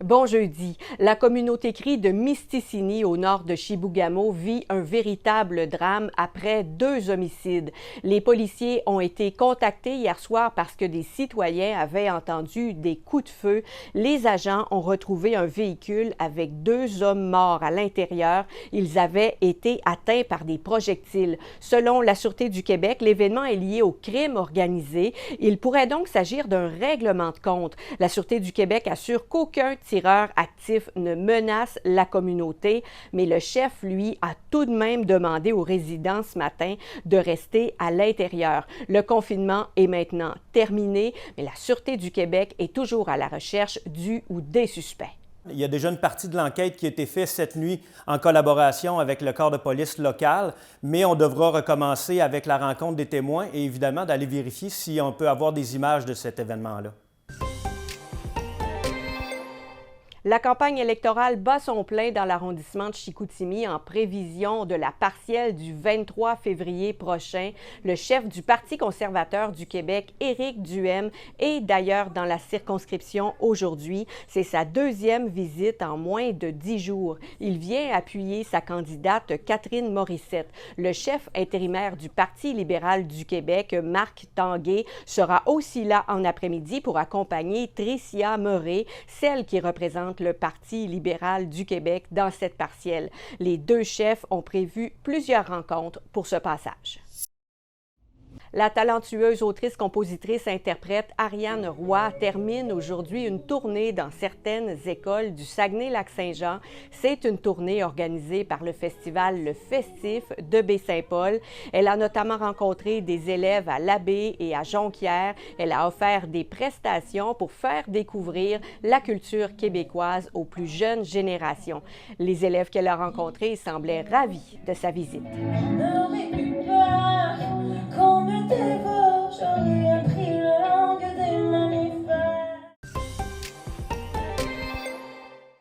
Bon jeudi. La communauté crie de Misticini, au nord de Chibougamau, vit un véritable drame après 2 homicides. Les policiers ont été contactés hier soir parce que des citoyens avaient entendu des coups de feu. Les agents ont retrouvé un véhicule avec 2 hommes morts à l'intérieur. Ils avaient été atteints par des projectiles. Selon la Sûreté du Québec, l'événement est lié au crime organisé. Il pourrait donc s'agir d'un règlement de compte. La Sûreté du Québec assure qu'aucun tireur actif ne menace la communauté, mais le chef, lui, a tout de même demandé aux résidents ce matin de rester à l'intérieur. Le confinement est maintenant terminé, mais la Sûreté du Québec est toujours à la recherche du ou des suspects. Il y a déjà une partie de l'enquête qui a été faite cette nuit en collaboration avec le corps de police local, mais on devra recommencer avec la rencontre des témoins et évidemment d'aller vérifier si on peut avoir des images de cet événement-là. La campagne électorale bat son plein dans l'arrondissement de Chicoutimi en prévision de la partielle du 23 février prochain. Le chef du Parti conservateur du Québec, Éric Duhem, est d'ailleurs dans la circonscription aujourd'hui. C'est sa 2e visite en moins de 10 jours. Il vient appuyer sa candidate Catherine Morissette. Le chef intérimaire du Parti libéral du Québec, Marc Tanguay, sera aussi là en après-midi pour accompagner Tricia Moret, celle qui représente le Parti libéral du Québec dans cette partielle. Les 2 chefs ont prévu plusieurs rencontres pour ce passage. La talentueuse autrice-compositrice-interprète Ariane Roy termine aujourd'hui une tournée dans certaines écoles du Saguenay-Lac-Saint-Jean. C'est une tournée organisée par le festival Le Festif de Baie-Saint-Paul. Elle a notamment rencontré des élèves à l'Abbé et à Jonquière. Elle a offert des prestations pour faire découvrir la culture québécoise aux plus jeunes générations. Les élèves qu'elle a rencontrés semblaient ravis de sa visite.